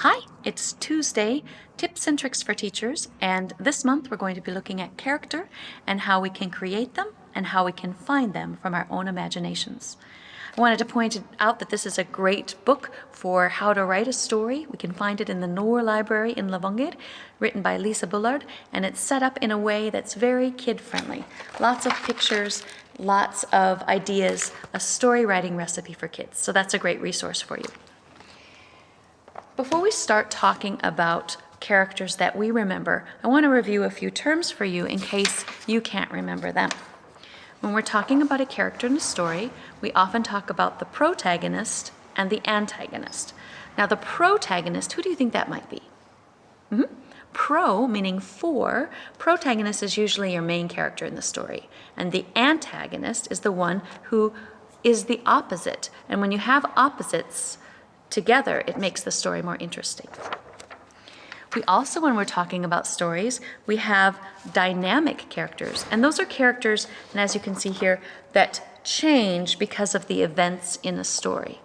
Hi, it's Tuesday, Tips and Tricks for Teachers, and this month we're going to be looking at character and how we can create them and how we can find them from our own imaginations. I wanted to point out that this is a great book for how to write a story. We can find it in the Noor Library in Levanger, written by Lisa Bullard, and it's set up in a way that's very kid-friendly. Lots of pictures, lots of ideas, a story writing recipe for kids. So that's a great resource for you. Before we start talking about characters that we remember, I want to review a few terms for you in case you can't remember them. When we're talking about a character in a story, we often talk about the protagonist and the antagonist. Now, the protagonist, who do you think that might be? Pro, meaning for, protagonist is usually your main character in the story. And the antagonist is the one who is the opposite. And when you have opposites together, it makes the story more interesting. We also, when we're talking about stories, we have dynamic characters. And those are characters, and as you can see here, that change because of the events in a story.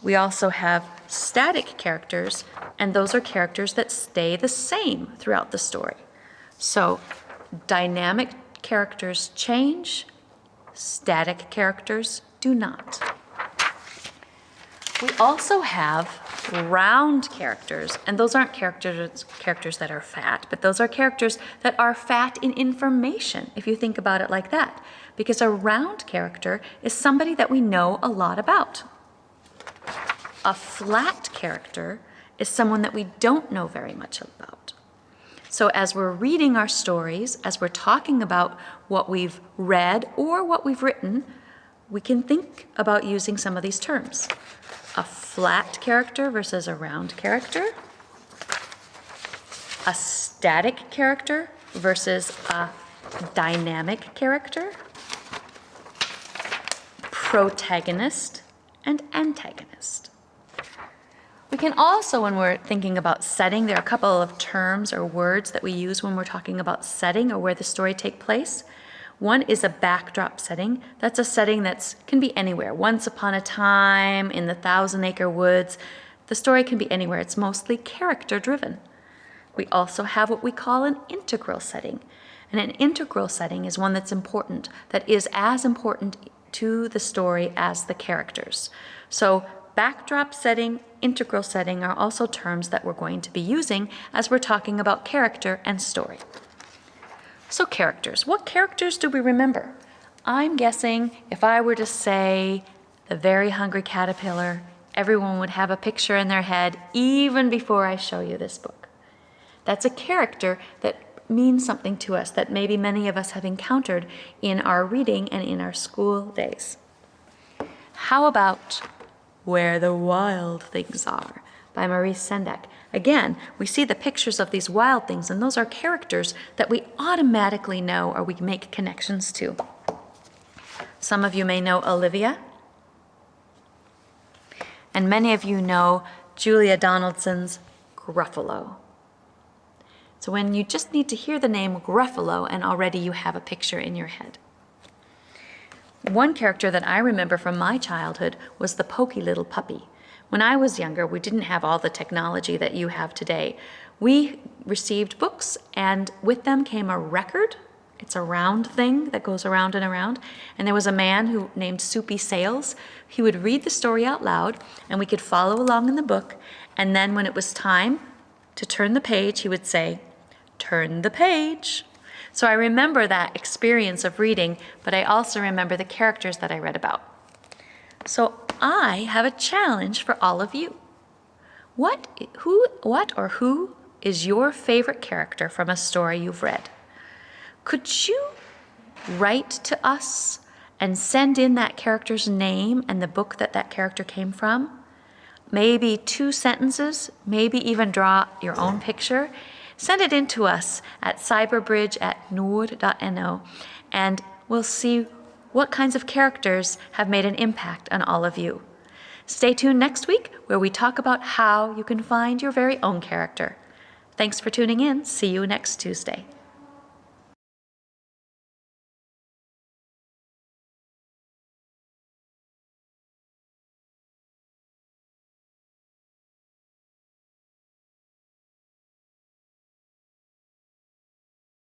We also have static characters, and those are characters that stay the same throughout the story. So dynamic characters change, static characters do not. We also have round characters, and those aren't characters that are fat, but those are characters that are fat in information, if you think about it like that. Because a round character is somebody that we know a lot about. A flat character is someone that we don't know very much about. So as we're reading our stories, as we're talking about what we've read or what we've written, we can think about using some of these terms. A flat character versus a round character. A static character versus a dynamic character. Protagonist and antagonist. We can also, when we're thinking about setting, there are a couple of terms or words that we use when we're talking about setting or where the story takes place. One is a backdrop setting. That's a setting that can be anywhere. Once upon a time in the 1,000-acre woods. The story can be anywhere. It's mostly character-driven. We also have what we call an integral setting. And an integral setting is one that's important, that is as important to the story as the characters. So backdrop setting, integral setting are also terms that we're going to be using as we're talking about character and story. So characters. What characters do we remember? I'm guessing if I were to say the very hungry caterpillar, everyone would have a picture in their head even before I show you this book. That's a character that means something to us that maybe many of us have encountered in our reading and in our school days. How about Where the Wild Things Are by Maurice Sendak? Again, we see the pictures of these wild things, and those are characters that we automatically know or we make connections to. Some of you may know Olivia, and many of you know Julia Donaldson's Gruffalo. So when you just need to hear the name Gruffalo, and already you have a picture in your head. One character that I remember from my childhood was the POKY little puppy. When I was younger, we didn't have all the technology that you have today. We received books, and with them came a record. It's a round thing that goes around and around. And there was a man named Soupy Sales. He would read the story out loud, and we could follow along in the book. And then when it was time to turn the page, he would say, "Turn the page." So I remember that experience of reading, but I also remember the characters that I read about. So I have a challenge for all of you. What or who is your favorite character from a story you've read? Could you write to us and send in that character's name and the book that that character came from? Maybe 2 sentences, maybe even draw your own picture. Send it in to us at cyberbridge@noor.no, and we'll see what kinds of characters have made an impact on all of you. Stay tuned next week where we talk about how you can find your very own character. Thanks for tuning in. See you next Tuesday.